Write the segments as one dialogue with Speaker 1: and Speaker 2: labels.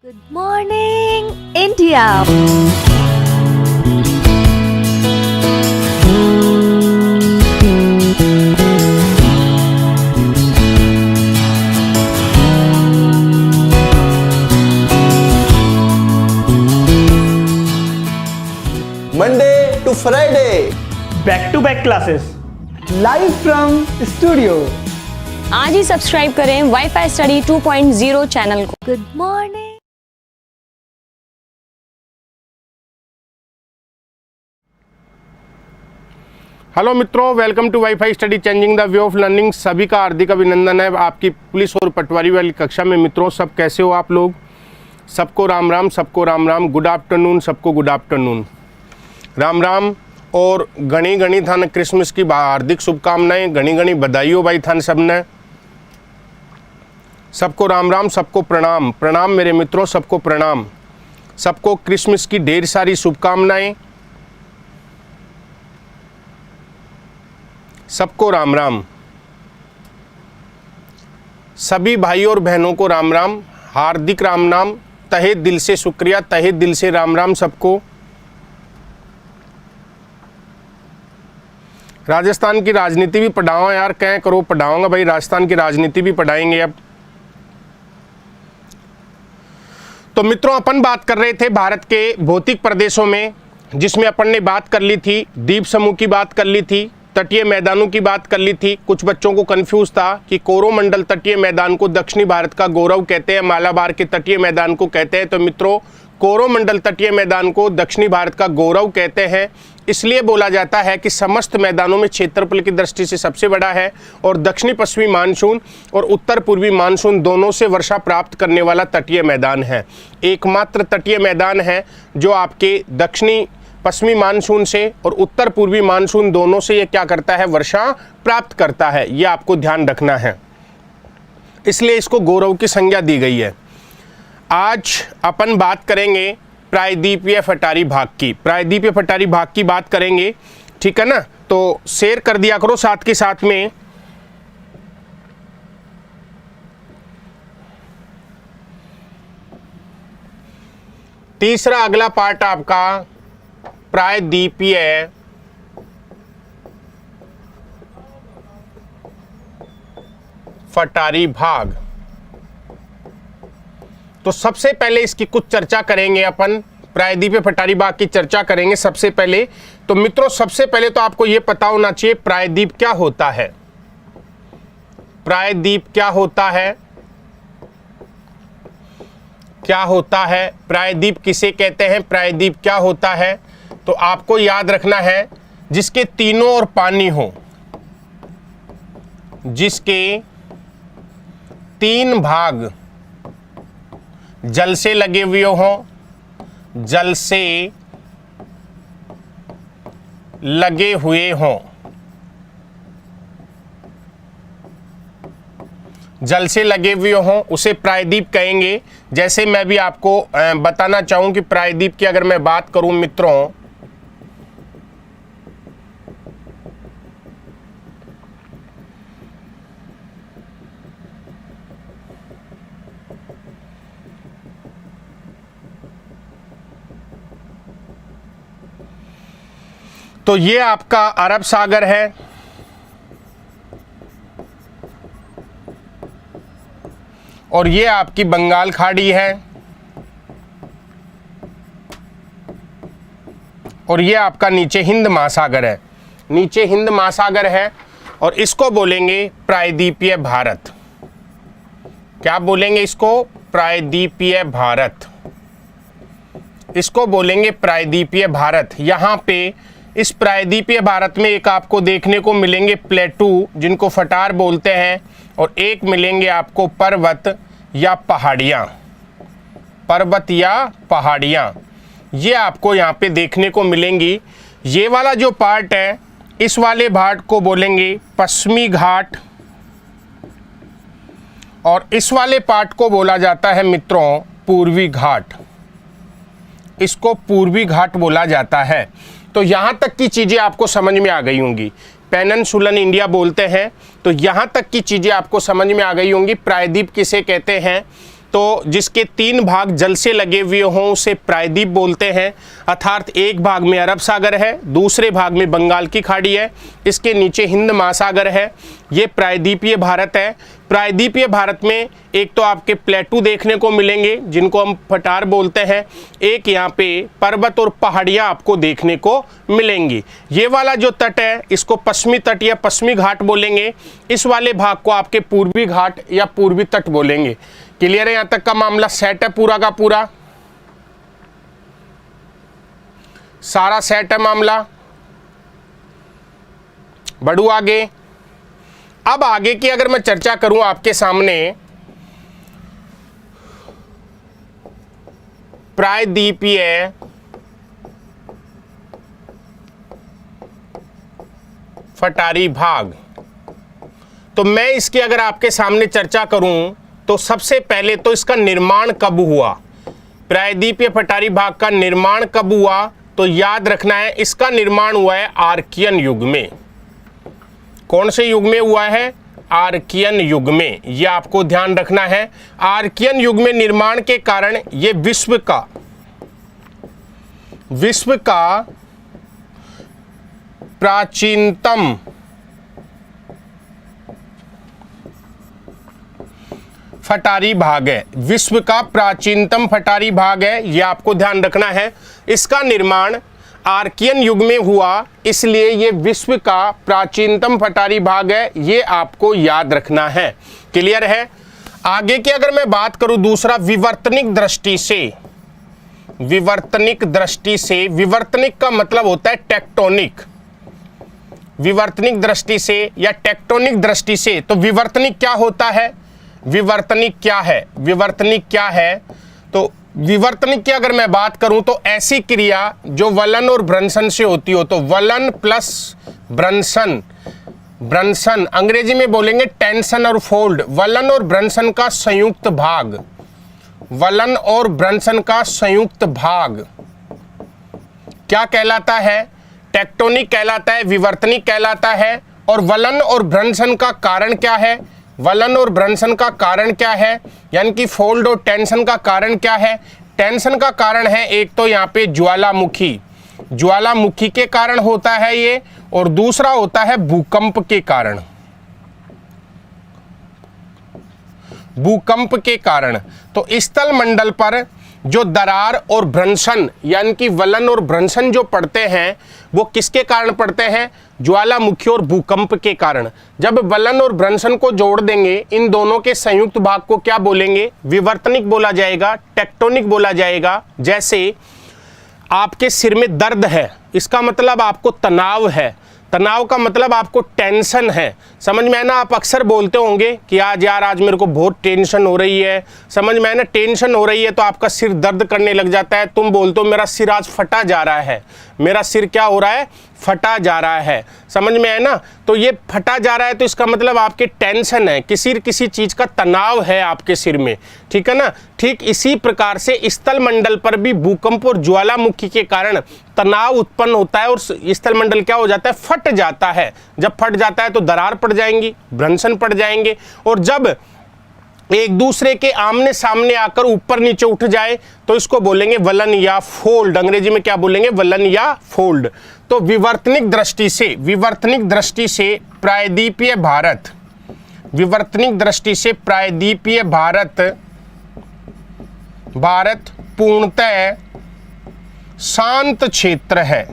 Speaker 1: Good morning, India.
Speaker 2: Monday to Friday.
Speaker 3: Back to back classes
Speaker 2: Live from studio.
Speaker 4: आज ही subscribe करें WiFi study 2.0 channel को।
Speaker 1: Good morning.
Speaker 5: Hello मित्रों, welcome to WiFi study changing the way of learning. सभी का हार्दिक अभिनंदन है आपकी पुलिस और पटवारी वाली कक्षा में। मित्रों, सब कैसे हो आप लोग? सबको राम राम, सबको राम राम। गुड आफ्टरनून, सबको गुड आफ्टरनून, राम राम। और घनी घनी थान क्रिसमस की हार्दिक शुभकामनाएं, घनी घनी बधाई हो भाई थान सबने। सबको राम राम, सबको प्रणाम प्रणाम मेरे मित्रों, सबको प्रणाम। सबको क्रिसमस की ढेर सारी शुभकामनाएं, सबको राम राम। सभी भाई और बहनों को राम राम, हार्दिक राम नाम, तहे दिल से शुक्रिया, तहे दिल से राम राम सबको। राजस्थान की राजनीति भी पढ़ाओ यार, कह करो पढ़ाऊंगा भाई, राजस्थान की राजनीति भी पढ़ाएंगे अब। तो मित्रों, अपन बात कर रहे थे भारत के भौतिक प्रदेशों में, जिसमें अपन ने बात कर ली थी द्वीप समूह की बात कर ली थी, तटीय मैदानों की बात कर ली थी। कुछ बच्चों को कंफ्यूज था कि कोरोमंडल तटीय मैदान को दक्षिणी भारत का गौरव कहते हैं, मालाबार के तटीय मैदान को कहते हैं। तो मित्रों, कोरोमंडल तटीय मैदान को दक्षिणी भारत का गौरव कहते हैं। इसलिए बोला जाता है कि समस्त मैदानों में क्षेत्रफल की दृष्टि से सबसे बड़ा है और दक्षिणी पश्चिमी मानसून और उत्तर पूर्वी मानसून दोनों से वर्षा प्राप्त करने वाला तटीय मैदान है। एकमात्र तटीय मैदान है जो आपके दक्षिणी पश्चिमी मानसून से और उत्तर पूर्वी मानसून दोनों से ये क्या करता है, वर्षा प्राप्त करता है। ये आपको ध्यान रखना है, इसलिए इसको गौरव की संज्ञा दी गई है। आज अपन बात करेंगे प्रायद्वीपीय पठारी भाग की, प्रायद्वीपीय पठारी भाग की बात करेंगे, ठीक है ना। तो शेयर कर दिया करो साथ के साथ में। तीसरा अगला पार्ट आपका प्रायद्वीपीय पठारी भाग। तो सबसे पहले इसकी कुछ चर्चा करेंगे अपन, प्रायद्वीपीय पठारी भाग की चर्चा करेंगे सबसे पहले। तो मित्रों, सबसे पहले तो आपको यह पता होना चाहिए प्रायद्वीप क्या होता है। प्रायद्वीप क्या होता है, क्या होता है प्रायद्वीप, किसे कहते हैं, प्रायद्वीप क्या होता है। तो आपको याद रखना है, जिसके तीनों ओर पानी हो, जिसके तीन भाग जल से लगे हुए हों, जल से लगे हुए हों, जल से लगे हुए हों, उसे प्रायद्वीप कहेंगे। जैसे मैं भी आपको बताना चाहूं कि प्रायद्वीप की अगर मैं बात करूं मित्रों, तो ये आपका अरब सागर है, और ये आपकी बंगाल खाड़ी है, और ये आपका नीचे हिंद महासागर है, नीचे हिंद महासागर है। और इसको बोलेंगे प्रायद्वीपीय भारत। क्या बोलेंगे इसको? प्रायद्वीपीय भारत, इसको बोलेंगे प्रायद्वीपीय भारत। यहाँ पे इस प्रायद्वीपीय भारत में एक आपको देखने को मिलेंगे प्लेटू, जिनको फटार बोलते हैं, और एक मिलेंगे आपको पर्वत या पहाड़ियाँ, पर्वत या पहाड़ियाँ, ये आपको यहाँ पे देखने को मिलेंगी। ये वाला जो पार्ट है, इस वाले भाग को बोलेंगे पश्चिमी घाट, और इस वाले पार्ट को बोला जाता है मित्रों पूर्वी घाट। इसको पूर्वी घाट बोला जाता है। तो यहाँ तक की चीज़ें आपको समझ में आ गई होंगी। पेनिनसुलर इंडिया बोलते हैं, तो यहाँ तक की चीज़ें आपको समझ में आ गई होंगी। प्रायद्वीप किसे कहते हैं, तो जिसके 3 भाग जल से लगे हुए हों उसे प्रायद्वीप बोलते हैं। अर्थात एक भाग में अरब सागर है, दूसरे भाग में बंगाल की खाड़ी है, इसके नीचे हिंद महासागर है। ये प्रायद्वीपीय भारत है। प्रायद्वीपीय भारत में एक तो आपके प्लेटू देखने को मिलेंगे जिनको हम पठार बोलते हैं, एक यहाँ पे पर्वत और पहाड़ियाँ आपको देखने को मिलेंगी। ये वाला जो तट है इसको पश्चिमी तट या पश्चिमी घाट बोलेंगे, इस वाले भाग को आपके पूर्वी घाट या पूर्वी तट बोलेंगे। क्लियर है? यहाँ तक का मामला सेट है, पूरा का पूरा सारा सेट है मामला। बढ़ू आगे। अब आगे की अगर मैं चर्चा करूं आपके सामने, प्रायद्वीपीय पठारी भाग, तो मैं इसकी अगर आपके सामने चर्चा करूं तो सबसे पहले तो इसका निर्माण कब हुआ, प्रायद्वीपीय पठारी भाग का निर्माण कब हुआ, तो याद रखना है इसका निर्माण हुआ है आर्कियन युग में। कौन से युग में हुआ है? आर्कियन युग में। यह आपको ध्यान रखना है। आर्कियन युग में निर्माण के कारण ये विश्व का प्राचीनतम पठारी भाग है। विश्व का प्राचीनतम पठारी भाग है, यह आपको ध्यान रखना है। इसका निर्माण आर्कियन युग में हुआ, इसलिए ये विश्व का प्राचीनतम पठारी भाग है, ये आपको याद रखना है। क्लियर है? आगे की अगर मैं बात करूं दूसरा, विवर्तनिक दृष्टि से, विवर्तनिक दृष्टि से, विवर्तनिक का मतलब होता है टेक्टोनिक। विवर्तनिक दृष्टि से या टेक्टोनिक दृष्टि से, तो विवर्तनिक क्या होता है? विवर्तनिक क्या है? विवर्तनिक क्या है? तो विवर्तनिक की अगर मैं बात करूं तो ऐसी क्रिया जो वलन और भ्रंशन से होती हो, तो वलन प्लस भ्रंशन, भ्रंशन अंग्रेजी में बोलेंगे टेंशन और फोल्ड, वलन और भ्रंशन का संयुक्त भाग, वलन और भ्रंशन का संयुक्त भाग क्या कहलाता है? टेक्टोनिक कहलाता है, विवर्तनिक कहलाता है। और वलन और भ्रंशन का कारण क्या है? वलन और भ्रंशन का कारण क्या है? यानी कि फोल्ड और टेंशन का कारण क्या है? टेंशन का कारण है एक तो यहाँ पे ज्वालामुखी, ज्वालामुखी के कारण होता है ये, और दूसरा होता है भूकंप के कारण, भूकंप के कारण। तो स्थल मंडल पर जो दरार और भ्रंशन यानी कि वलन और भ्रंशन जो पड़ते हैं वो किसके कारण पड़ते हैं? ज्वालामुखी और भूकंप के कारण। जब वलन और भ्रंशन को जोड़ देंगे, इन दोनों के संयुक्त भाग को क्या बोलेंगे? विवर्तनिक बोला जाएगा, टेक्टोनिक बोला जाएगा। जैसे आपके सिर में दर्द है, इसका मतलब आपको तनाव है, तनाव का मतलब आपको टेंशन है। समझ में है ना? आप अक्सर बोलते होंगे कि आज मेरे को बहुत टेंशन हो रही है, समझ में है ना? टेंशन हो रही है तो आपका सिर दर्द करने लग जाता है। तुम बोलते हो मेरा सिर आज फटा जा रहा है, मेरा सिर क्या हो रहा है? फटा जा रहा है। समझ में है ना? तो ये फटा जा रहा है तो इसका मतलब आपके टेंशन है, किसी चीज का तनाव है आपके सिर में, ठीक है ना? ठीक इसी प्रकार से स्थल मंडल पर भी भूकंप और ज्वालामुखी के कारण तनाव उत्पन्न होता है और स्थल मंडल क्या हो जाता है? फट जाता है। जब फट जाता है तो दरार पड़ जाएंगी, भ्रंशन पड़ जाएंगे, और जब एक दूसरे के आमने सामने आकर ऊपर नीचे उठ जाए तो इसको बोलेंगे वलन या फोल्ड। अंग्रेजी में क्या बोलेंगे? वलन या फोल्ड। तो विवर्तनिक दृष्टि से, विवर्तनिक दृष्टि से प्रायद्वीपीय भारत, विवर्तनिक दृष्टि से प्रायद्वीपीय भारत, भारत पूर्णतः शांत क्षेत्र है।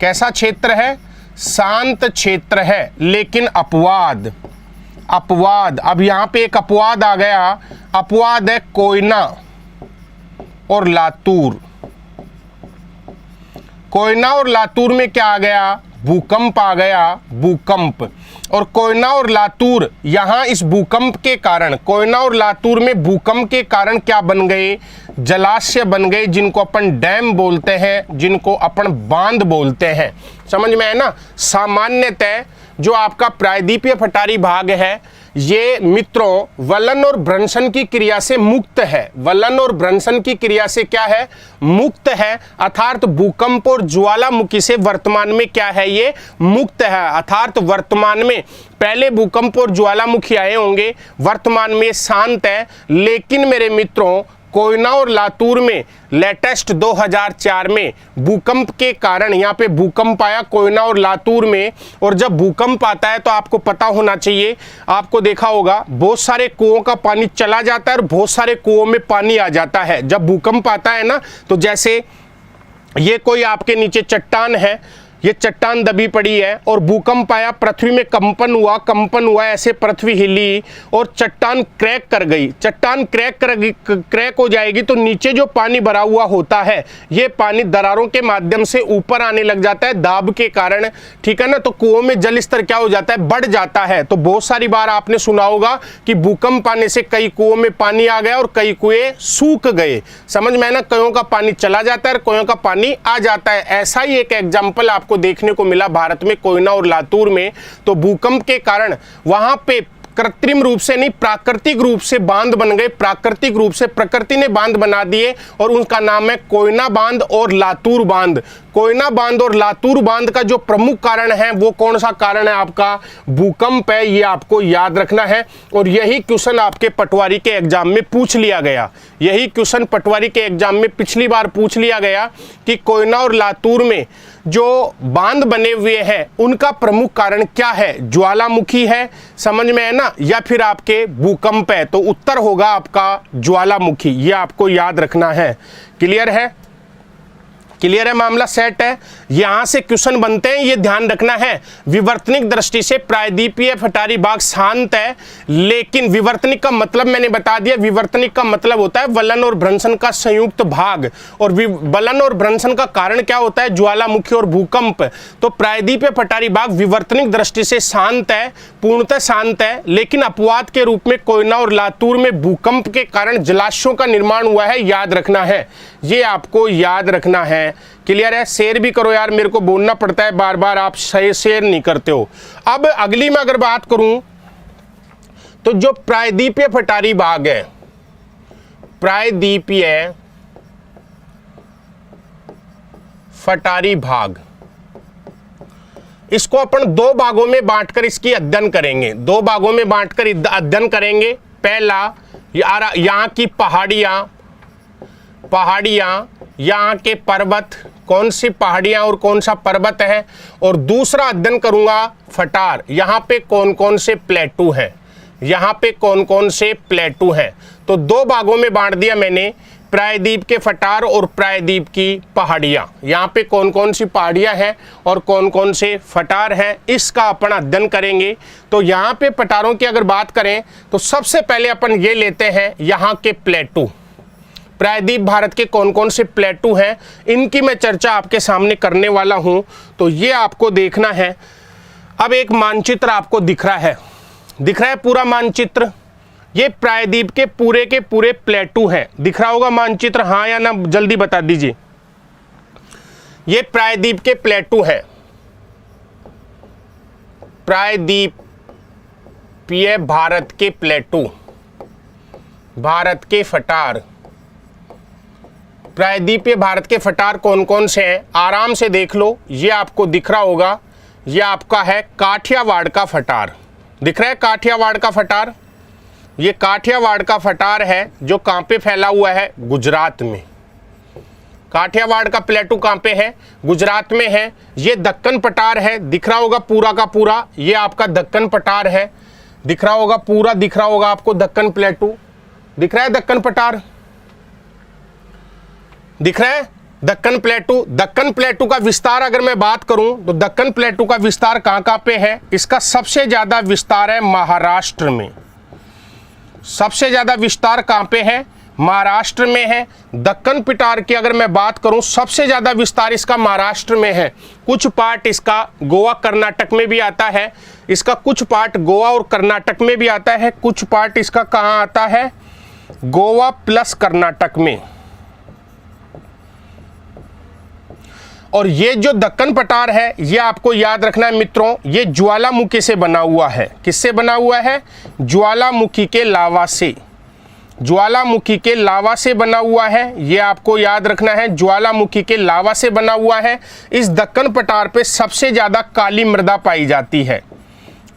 Speaker 5: कैसा क्षेत्र है? शांत क्षेत्र है। लेकिन अपवाद, अपवाद, अब यहां पे एक अपवाद आ गया। अपवाद है कोयना और लातूर। कोयना और लातूर में क्या आ गया? भूकंप आ गया, भूकंप। और कोयना और लातूर यहां इस भूकंप के कारण, कोयना और लातूर में भूकंप के कारण क्या बन गए? जलाशय बन गए, जिनको अपन डैम बोलते हैं, जिनको अपन बांध बोलते हैं। समझ में है ना? सामान्यतः जो आपका प्रायद्वीपीय पठारी भाग है ये मित्रों वलन और भ्रंशन की क्रिया से मुक्त है। वलन और भ्रंशन की क्रिया से क्या है? मुक्त है। अर्थात भूकंप और ज्वालामुखी से वर्तमान में क्या है? ये मुक्त है। अर्थात वर्तमान में पहले भूकंप और ज्वालामुखी आए होंगे, वर्तमान में शांत है। लेकिन मेरे मित्रों कोयना और लातूर में लेटेस्ट 2004 में भूकंप के कारण यहाँ पे भूकंप आया कोयना और लातूर में। और जब भूकंप आता है तो आपको पता होना चाहिए, आपको देखा होगा बहुत सारे कुओं का पानी चला जाता है और बहुत सारे कुओं में पानी आ जाता है जब भूकंप आता है ना। तो जैसे ये कोई आपके नीचे चट्टान है, ये चट्टान दबी पड़ी है और भूकंप आया, पृथ्वी में कंपन हुआ, ऐसे पृथ्वी हिली और चट्टान क्रैक कर गई। चट्टान क्रैक हो जाएगी तो नीचे जो पानी भरा हुआ होता है ये पानी दरारों के माध्यम से ऊपर आने लग जाता है दाब के कारण, ठीक है ना। तो कुओं में जल स्तर क्या हो जाता है? बढ़ जाता है। तो बहुत सारी बार आपने सुना होगा कि भूकंप आने से कई कुओं में पानी आ गया और कई कुएं सूख गए। समझ में है ना? कईयों का पानी चला जाता है और कईयों का पानी आ जाता है। ऐसा ही एक एग्जाम्पल आपको देखने को मिला भारत में कोयना और लातूर में। तो भूकंप के कारण वहां पे कृत्रिम रूप से नहीं, प्राकृतिक रूप से बांध बन गए। प्राकृतिक रूप से प्रकृति ने बांध बना दिए और उनका नाम है कोयना बांध और लातूर बांध। कोयना बांध और लातूर बांध का जो प्रमुख कारण है वो कौन सा कारण है? आपका भूकंप है। ये आपको याद रखना है और यही क्वेश्चन आपके पटवारी के एग्जाम में पूछ लिया गया। यही क्वेश्चन पटवारी के एग्जाम में पिछली बार पूछ लिया गया कि कोयना और लातूर में जो बांध बने हुए हैं उनका प्रमुख कारण क्या है? ज्वालामुखी है, समझ में है ना, या फिर आपके भूकंप है? तो उत्तर होगा आपका ज्वालामुखी। ये आपको याद रखना है। क्लियर है? क्लियर है? मामला सेट है। यहां से क्वेश्चन बनते हैं, ये ध्यान रखना है। विवर्तनिक दृष्टि से प्रायद्वीपीय फटारी भाग शांत है, लेकिन विवर्तनिक का मतलब मैंने बता दिया। विवर्तनिक का मतलब होता है वलन और भ्रंशन का संयुक्त भाग, और वलन और भ्रंशन का कारण क्या होता है? ज्वालामुखी और भूकंप। तो प्रायद्वीपीय फटारी भाग विवर्तनिक दृष्टि से शांत है, पूर्णतः शांत है, लेकिन अपवाद के रूप में कोयना और लातूर में भूकंप के कारण जलाशयों का निर्माण हुआ है। याद रखना है, ये आपको याद रखना है। क्लियर है? शेयर भी करो यार, मेरे को बोलना पड़ता है बार बार, आप शेयर नहीं करते हो। अब अगली में अगर बात करूं तो जो प्रायद्वीपीय फटारी भाग है, प्रायद्वीपीय फटारी भाग, इसको अपन दो भागों में बांटकर इसकी अध्ययन करेंगे। दो भागों में बांटकर अध्ययन करेंगे। पहला यहां की पहाड़ियां, यहाँ के पर्वत, कौन सी पहाड़ियां और कौन सा पर्वत है, और दूसरा अध्ययन करूंगा फटार, यहाँ पे कौन कौन से प्लेटू है, यहाँ पे कौन कौन से प्लेटू हैं। तो दो भागों में बांट दिया मैंने, प्रायद्वीप के फटार और प्रायद्वीप की पहाड़ियाँ। यहाँ पे कौन कौन सी पहाड़ियाँ हैं और कौन कौन से फटार हैं, इसका अपन अध्ययन करेंगे। तो यहाँ पे पटारों की अगर बात करें तो सबसे पहले अपन ये लेते हैं यहाँ के प्लेटू। प्रायद्वीप भारत के कौन कौन से प्लेटू हैं, इनकी मैं चर्चा आपके सामने करने वाला हूं। तो ये आपको देखना है। अब एक मानचित्र आपको दिख रहा है पूरा मानचित्र। ये प्रायद्वीप के पूरे प्लेटू हैं। दिख रहा होगा मानचित्र, हाँ या ना, जल्दी बता दीजिए। ये प्रायद्वीप के प्लेटू हैं, प्रायद्वीपीय भारत के प्लेटू, भारत के फटार। प्रायद्वीपीय भारत के फटार कौन कौन से हैं, आराम से देख लो। ये आपको दिख रहा होगा, ये आपका है काठियावाड़ का फटार। दिख रहा है काठियावाड़ का फटार? ये काठियावाड़ का फटार है जो कहाँ पे फैला हुआ है? गुजरात में। काठियावाड़ का प्लेटू कहाँ पे है? गुजरात में है। ये दक्कन पठार है, दिख रहा होगा पूरा का पूरा, ये आपका दक्कन पठार है। दिख रहा होगा पूरा, दिख रहा होगा आपको दक्कन प्लेटू, दिख रहा है दक्कन पठार, दिख रहा है दक्कन प्लेटू। दक्कन प्लेटू का विस्तार अगर मैं बात करूं तो दक्कन प्लेटू का विस्तार कहां पे है? इसका सबसे ज्यादा विस्तार है महाराष्ट्र में। सबसे ज्यादा विस्तार कहां पे है? महाराष्ट्र में है। दक्कन पठार की अगर मैं बात करूं, सबसे ज्यादा विस्तार इसका महाराष्ट्र में है। कुछ पार्ट इसका गोवा कर्नाटक में भी आता है, इसका कुछ पार्ट गोवा और कर्नाटक में भी आता है, कुछ पार्ट इसका कहां आता है? गोवा प्लस कर्नाटक में। और ये जो दक्कन पठार है ये आपको याद रखना है मित्रों, ये ज्वालामुखी से बना हुआ है। किससे बना हुआ है? ज्वालामुखी के लावा से, ज्वालामुखी के लावा से बना हुआ है। ये आपको याद रखना है, ज्वालामुखी के लावा से बना हुआ है। इस दक्कन पठार पे सबसे ज़्यादा काली मृदा पाई जाती है।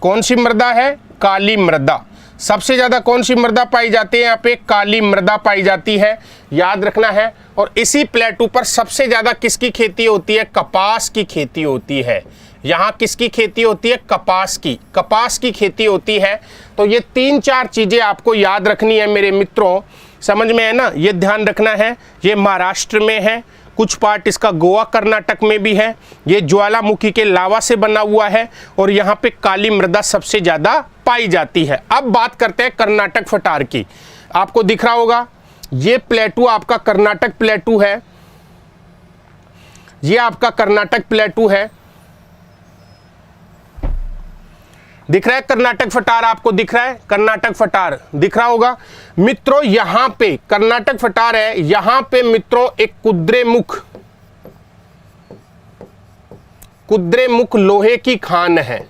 Speaker 5: कौन सी मृदा है? काली मृदा। सबसे ज़्यादा कौन सी मृदा पाई जाती है? यहाँ पे काली मृदा पाई जाती है, याद रखना है। और इसी प्लेटू पर सबसे ज़्यादा किसकी खेती होती है? कपास की खेती होती है। यहाँ किसकी खेती होती है? कपास की, कपास की खेती होती है। तो ये 3-4 चीज़ें आपको याद रखनी है मेरे मित्रों, समझ में है ना? ये ध्यान रखना है। ये महाराष्ट्र में है, कुछ पार्ट इसका गोवा कर्नाटक में भी है। ये ज्वालामुखी के लावा से बना हुआ है और यहाँ पे काली मृदा सबसे ज़्यादा पाई जाती है। अब बात करते हैं कर्नाटक पठार की। आपको दिख रहा होगा ये प्लेटू आपका कर्नाटक प्लेटू है, ये आपका कर्नाटक प्लेटू है। दिख रहा है कर्नाटक पठार? आपको दिख रहा है कर्नाटक पठार? दिख रहा होगा मित्रों। यहां पे कर्नाटक पठार है, यहां पे मित्रों एक कुद्रेमुख लोहे की खान है।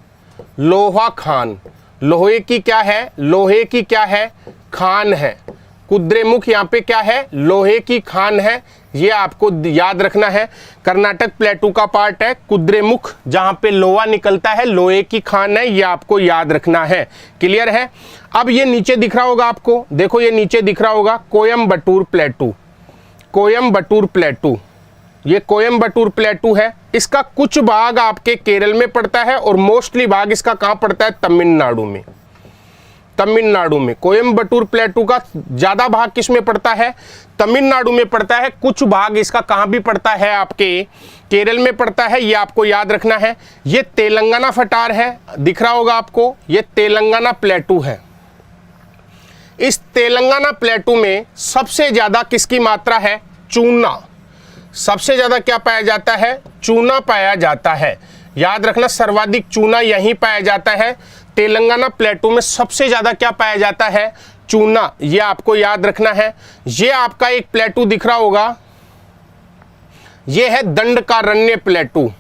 Speaker 5: लोहा खान, लोहे की क्या है? लोहे की क्या है? खान है। कुद्रेमुख यहाँ पे क्या है? लोहे की खान है। ये आपको याद रखना है। कर्नाटक प्लेटू का पार्ट है कुद्रेमुख, जहां पे लोहा निकलता है, लोहे की खान है। ये आपको याद रखना है। क्लियर है? अब ये नीचे दिख रहा होगा आपको, देखो ये नीचे दिख रहा होगा कोयम्बटूर प्लेटू, कोयम्बटूर प्लेटू। ये कोयम्बटूर प्लेटू है। इसका कुछ भाग आपके केरल में पड़ता है और मोस्टली भाग इसका कहाँ पड़ता है? तमिलनाडु में, तमिलनाडु में। कोयम्बटूर प्लेटू का ज़्यादा भाग किस में पड़ता है? तमिलनाडु में पड़ता है। कुछ भाग इसका कहाँ भी पड़ता है? आपके केरल में पड़ता है। ये आपको याद रखना है। ये तेलंगाना पठार है, दिख रहा होगा आपको, ये तेलंगाना प्लेटू है। इस तेलंगाना प्लेटू में सबसे ज़्यादा किसकी मात्रा है? चूना। सबसे ज़्यादा क्या पाया जाता है? चूना पाया जाता है। याद रखना, सर्वाधिक चूना यहीं पाया जाता है। तेलंगाना प्लेटू में सबसे ज़्यादा क्या पाया जाता है? चूना। ये आपको याद रखना है। ये आपका एक प्लेटू दिख रहा होगा, ये है दंडकारण्य प्लेटू,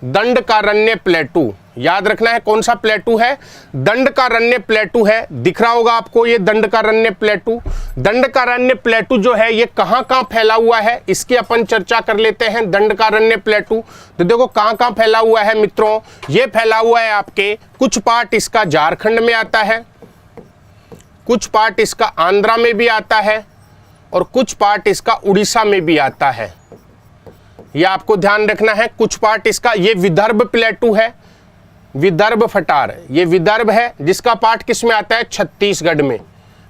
Speaker 5: दंडकारण्य प्लेटू। याद रखना है कौन सा प्लेटू है? दंडकारण्य प्लेटू है। दिख रहा होगा आपको ये दंडकारण्य प्लेटू। दंडकारण्य प्लेटू जो है ये कहाँ कहाँ फैला हुआ है, इसकी अपन चर्चा कर लेते हैं। दंडकारण्य प्लेटू तो देखो कहाँ कहाँ फैला हुआ है मित्रों। ये फैला हुआ है आपके, कुछ पार्ट इसका झारखंड में आता है, कुछ पार्ट इसका आंध्रा में भी आता है और कुछ पार्ट इसका उड़ीसा में भी आता है। ये आपको ध्यान रखना है। कुछ पार्ट इसका, ये विदर्भ प्लेटू है, विदर्भ पठार। ये विदर्भ है जिसका पार्ट किस में आता है? छत्तीसगढ़ में।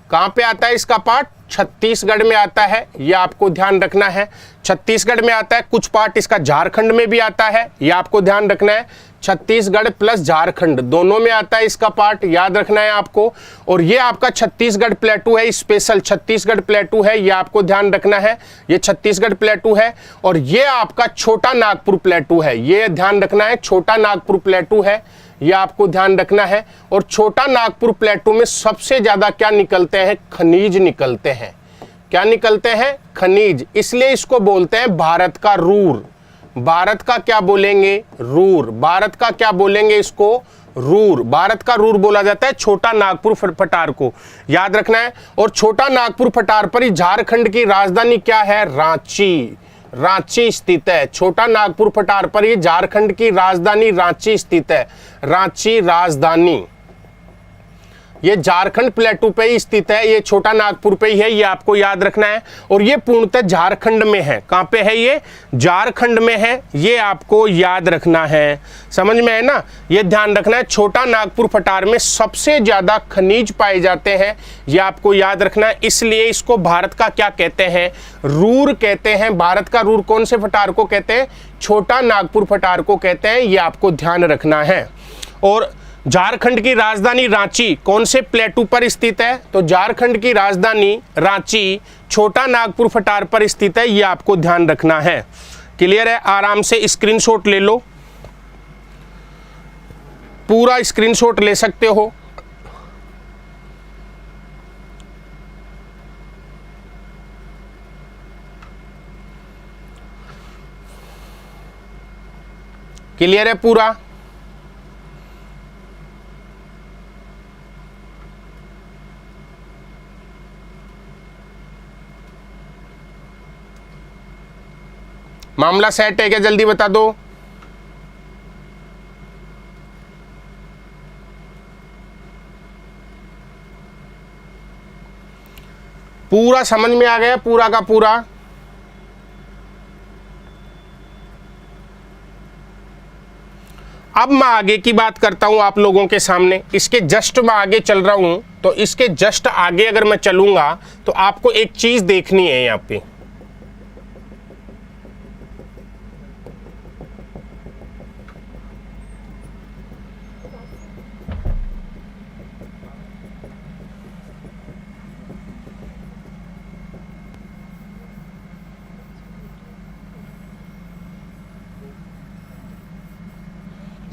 Speaker 5: कहाँ पे आता है इसका पार्ट? छत्तीसगढ़ में आता है। ये आपको ध्यान रखना है, छत्तीसगढ़ में आता है। कुछ पार्ट इसका झारखंड में भी आता है, ये आपको ध्यान रखना है। छत्तीसगढ़ प्लस झारखंड दोनों में आता है इसका पार्ट, याद रखना है आपको। और ये आपका छत्तीसगढ़ प्लेटू है, स्पेशल छत्तीसगढ़ प्लेटू है, ये आपको ध्यान रखना है। ये छत्तीसगढ़ प्लेटू है। और ये आपका छोटा नागपुर प्लेटू है, ये ध्यान रखना है, छोटा नागपुर प्लेटू है, ये आपको ध्यान रखना है। और छोटा नागपुर प्लेटू में सबसे ज्यादा क्या निकलते हैं? खनिज निकलते हैं। क्या निकलते हैं? खनिज। इसलिए इसको बोलते हैं भारत का रूर। भारत का क्या बोलेंगे? रूर। भारत का क्या बोलेंगे इसको? रूर। भारत का रूर बोला जाता है छोटा नागपुर पठार को, याद रखना है। और छोटा नागपुर पठार पर ही झारखंड की राजधानी क्या है? रांची। रांची स्थित है। छोटा नागपुर पठार पर ही झारखंड की राजधानी रांची स्थित है। रांची राजधानी ये झारखंड प्लेटू पे ही स्थित है, ये छोटा नागपुर पे ही है, ये आपको याद रखना है। और ये पूर्णतः झारखंड में है। कहाँ पे है ये? झारखंड में है, ये आपको याद रखना है। समझ में है ना? ये ध्यान रखना है। छोटा नागपुर पठार में सबसे ज्यादा खनिज पाए जाते हैं, ये आपको याद रखना है। इसलिए इसको भारत का क्या कहते हैं? रूर कहते हैं। भारत का रूर कौन से पठार को कहते हैं? छोटा नागपुर पठार को कहते हैं, ये आपको ध्यान रखना है। और झारखंड की राजधानी रांची कौन से प्लेटू पर स्थित है? तो झारखंड की राजधानी रांची छोटा नागपुर पठार पर स्थित है, ये आपको ध्यान रखना है। क्लियर है? आराम से स्क्रीनशॉट ले लो, पूरा स्क्रीनशॉट ले सकते हो। क्लियर है पूरा? मामला सेट है क्या? जल्दी बता दो। पूरा समझ में आ गया? पूरा का पूरा? अब मैं आगे की बात करता हूं आप लोगों के सामने। इसके जस्ट मैं आगे चल रहा हूं, तो इसके जस्ट आगे अगर मैं चलूंगा तो आपको एक चीज देखनी है यहां पे।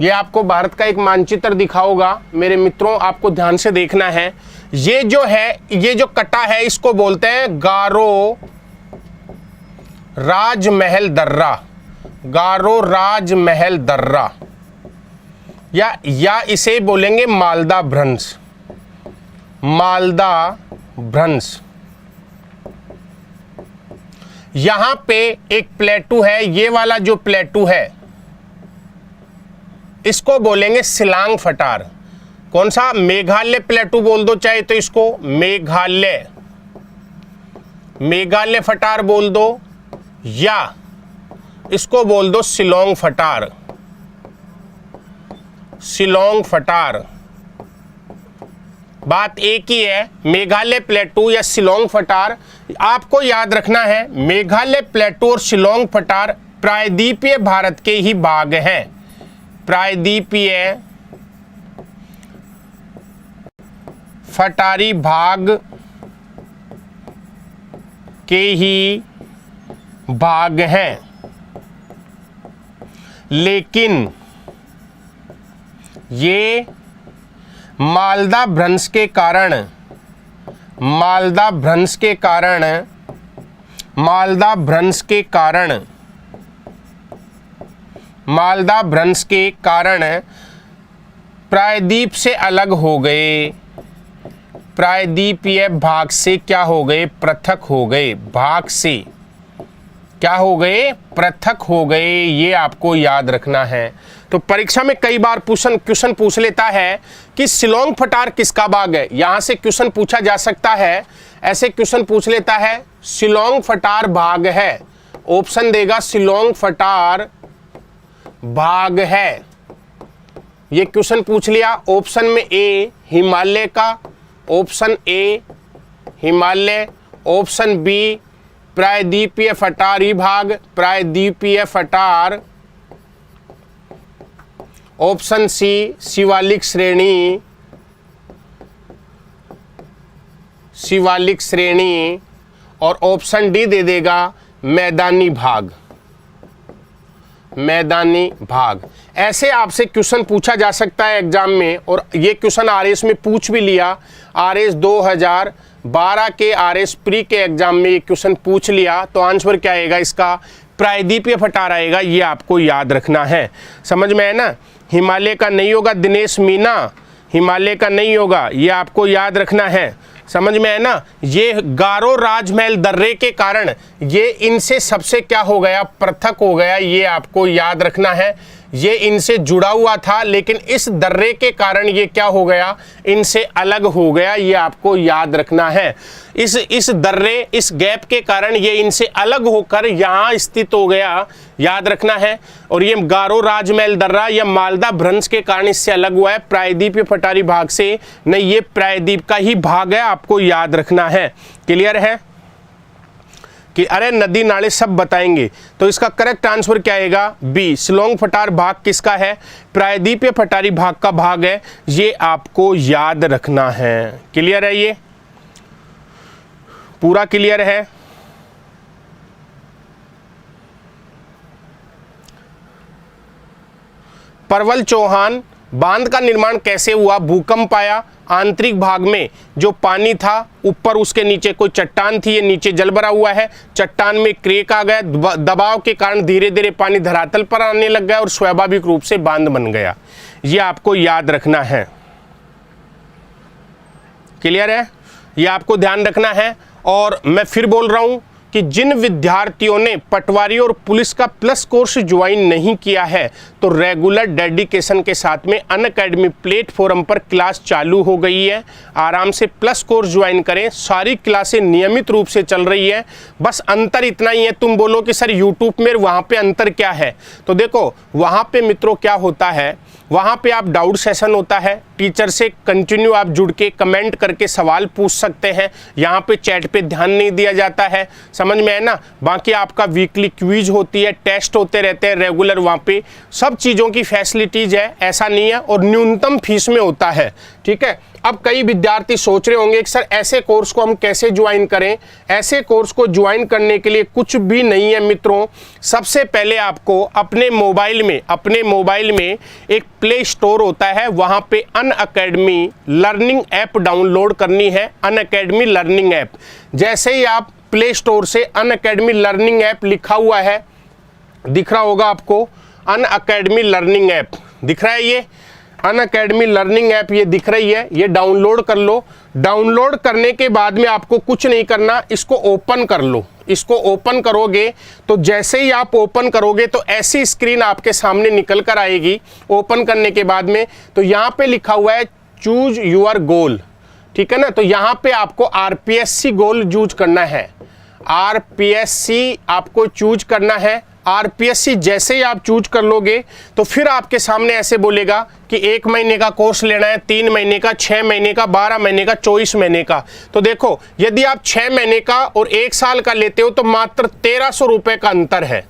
Speaker 5: ये आपको भारत का एक मानचित्र दिखा होगा मेरे मित्रों, आपको ध्यान से देखना है। ये जो है, ये जो कटा है, इसको बोलते हैं गारो राजमहल दर्रा। गारो राजमहल दर्रा, या इसे बोलेंगे मालदा भ्रंश। मालदा भ्रंश। यहां पे एक प्लेटू है, ये वाला जो प्लेटू है इसको बोलेंगे शिलांग फटार। कौन सा? मेघालय प्लेटू बोल दो चाहे तो इसको मेघालय, मेघालय फटार बोल दो, या इसको बोल दो शिलोंग फटार। शिलोंग फटार, बात एक ही है। मेघालय प्लेटू या शिलोंग फटार, आपको याद रखना है मेघालय प्लेटू और शिलोंग फटार प्रायद्वीपीय भारत के ही भाग हैं। प्रायद्वीपीय फटारी भाग के ही भाग हैं, लेकिन ये मालदा भ्रंश के कारण, मालदा भ्रंश के कारण, मालदा भ्रंश के कारण, मालदा भ्रंश के कारण प्रायद्वीप से अलग हो गए। प्रायद्वीपीय भाग से क्या हो गए? पृथक हो गए। भाग से क्या हो गए? पृथक हो गए। ये आपको याद रखना है। तो परीक्षा में कई बार क्वेश्चन पूछ लेता है कि शिलोंग फटार किसका भाग है। यहां से क्वेश्चन पूछा जा सकता है, ऐसे क्वेश्चन पूछ लेता है शिलोंग फटार भाग है, ऑप्शन देगा शिलोंग फटार भाग है। ये क्वेश्चन पूछ लिया। ऑप्शन में ए हिमालय का, option A Himalaya, option B प्रायद्वीपीय फटारी भाग, प्रायद्वीपीय फटार, ऑप्शन सी शिवालिक श्रेणी, शिवालिक श्रेणी, और ऑप्शन डी दे देगा मैदानी भाग, मैदानी भाग। ऐसे आपसे क्वेश्चन पूछा जा सकता है एग्जाम में, और ये क्वेश्चन आरएस में पूछ भी लिया। आरएस 2012 के आरएस प्री के एग्जाम में ये क्वेश्चन पूछ लिया, तो आंसर क्या आएगा इसका? प्रायद्वीपीय फटार आएगा। ये आपको याद रखना है। समझ में है ना? हिमालय का नहीं होगा दिनेश मीना, हिमालय का नहीं होगा, ये आपको याद रखना है। समझ में है ना? ये गारो राजमहल दर्रे के कारण ये इनसे सबसे क्या हो गया? पृथक हो गया। ये आपको याद रखना है। ये इनसे जुड़ा हुआ था, लेकिन इस दर्रे के कारण ये क्या हो गया? इनसे अलग हो गया। ये आपको याद रखना है। इस दर्रे, इस गैप के कारण ये इनसे अलग होकर यहाँ स्थित हो गया, याद रखना है। और ये गारो राजमहल दर्रा या मालदा भ्रंश के कारण इससे अलग हुआ है, प्रायद्वीपीय फटारी भाग से नहीं। ये प्रायद्वीप का ही भाग है, आपको याद रखना है। क्लियर है कि अरे नदी नाले सब बताएंगे। तो इसका करेक्ट आंसर क्या आएगा? बी शिलोंग फटार भाग किसका है? प्रायद्वीपीय फटारी भाग का भाग है। ये आपको याद रखना है। क्लियर है? ये पूरा क्लियर है? परवल चौहान, बांध का निर्माण कैसे हुआ? भूकंप आया, आंतरिक भाग में जो पानी था, ऊपर उसके नीचे कोई चट्टान थी, ये नीचे जल भरा हुआ है, चट्टान में क्रेक आ गया, दबाव के कारण धीरे धीरे पानी धरातल पर आने लग गया और स्वाभाविक रूप से बांध बन गया। ये आपको याद रखना है। क्लियर है? ये आपको ध्यान रखना है। और मैं फिर बोल रहा हूं कि जिन विद्यार्थियों ने पटवारी और पुलिस का प्लस कोर्स ज्वाइन नहीं किया है तो रेगुलर डेडिकेशन के साथ में अनअकैडमी प्लेटफॉर्म पर क्लास चालू हो गई है। आराम से प्लस कोर्स ज्वाइन करें, सारी क्लासें नियमित रूप से चल रही है। बस अंतर इतना ही है, तुम बोलो कि सर यूट्यूब में वहाँ पे अंतर क्या है, तो देखो वहाँ पे मित्रों क्या होता है, वहाँ पे आप डाउट सेशन होता है, टीचर से कंटिन्यू आप जुड़ के कमेंट करके सवाल पूछ सकते हैं। यहाँ पे चैट पे ध्यान नहीं दिया जाता है, समझ में है ना। बाकी आपका वीकली क्विज होती है, टेस्ट होते रहते हैं रेगुलर, वहाँ पे सब चीज़ों की फैसिलिटीज है, ऐसा नहीं है। और न्यूनतम फीस में होता है, ठीक है। अब कई विद्यार्थी सोच रहे होंगे कि सर ऐसे कोर्स को हम कैसे ज्वाइन करें। ऐसे कोर्स को ज्वाइन करने के लिए कुछ भी नहीं है मित्रों। सबसे पहले आपको अपने मोबाइल में एक प्ले स्टोर होता है, वहाँ पे अनअकैडमी लर्निंग ऐप डाउनलोड करनी है। अनअकैडमी लर्निंग ऐप, जैसे ही आप प्ले स्टोर से अनअकैडमी लर्निंग ऐप लिखा हुआ है, दिख रहा होगा आपको, अनअकैडमी लर्निंग ऐप दिख रहा है, ये अनअकैडमी लर्निंग ऐप ये दिख रही है, ये डाउनलोड कर लो। डाउनलोड करने के बाद में आपको कुछ नहीं करना, इसको ओपन कर लो। इसको ओपन करोगे तो जैसे ही आप ओपन करोगे तो ऐसी स्क्रीन आपके सामने निकल कर आएगी। ओपन करने के बाद में तो यहाँ पे लिखा हुआ है चूज यूर गोल, ठीक है ना। तो यहाँ पे आपको आरपीएससी गोल चूज करना है, आरपीएससी आपको चूज करना है। आरपीएससी जैसे ही आप चूज कर लोगे तो फिर आपके सामने ऐसे बोलेगा कि 1 महीने का कोर्स लेना है, 3 महीने का, 6 महीने का, 12 महीने का, 24 महीने का। तो देखो यदि आप 6 महीने का और 1 साल का लेते हो तो मात्र 1300 रुपये का अंतर है,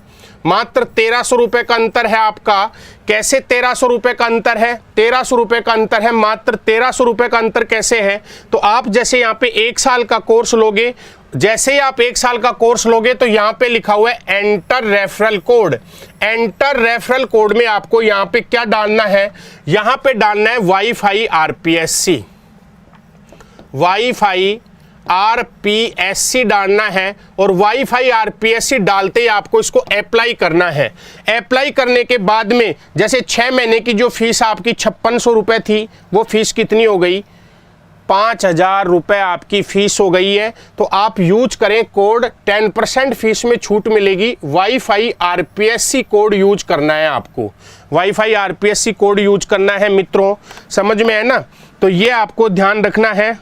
Speaker 5: मात्र 1300 रुपये का अंतर है आपका। कैसे 1300 रुपये का अंतर है? 1300 रुपये का अंतर है, मात्र 1300 रुपये का अंतर कैसे है? तो आप जैसे यहाँ पे 1 साल का कोर्स लोगे, जैसे ही आप 1 साल का कोर्स लोगे तो यहाँ पे लिखा हुआ है enter referral code. Enter referral code में आपको यहाँ पे क्या डालना है? यहाँ पे डालना है वाईफाई आरपीएससी, वाईफाई आरपीएससी डालना है। और वाईफाई आरपीएससी डालते ही आपको इसको अप्लाई करना है। अप्लाई करने के बाद में जैसे 6 महीने की जो फीस आपकी 5600 रुपये थी, वो फीस कितनी हो गई? 5000 रुपये आपकी फीस हो गई है। तो आप यूज करें कोड, 10% फीस में छूट मिलेगी। वाईफाई आरपीएससी कोड यूज करना है आपको, वाईफाई आरपीएससी कोड यूज करना है मित्रों, समझ में है ना। तो ये आपको ध्यान रखना है।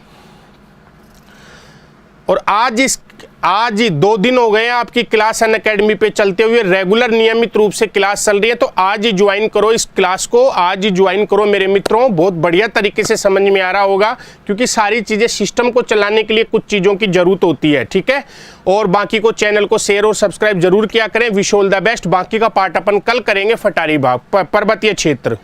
Speaker 5: और आज 2 दिन हो गए हैं आपकी क्लास अनअकैडमी पे चलते हुए, रेगुलर नियमित रूप से क्लास चल रही है। तो आज ही ज्वाइन करो इस क्लास को, आज ही ज्वाइन करो मेरे मित्रों। बहुत बढ़िया तरीके से समझ में आ रहा होगा, क्योंकि सारी चीज़ें सिस्टम को चलाने के लिए कुछ चीज़ों की जरूरत होती है, ठीक है। और बाकी को चैनल को शेयर और सब्सक्राइब जरूर किया करें। Wish all the best. बाकी का पार्ट अपन कल करेंगे, फटारी भाग पर्वतीय क्षेत्र।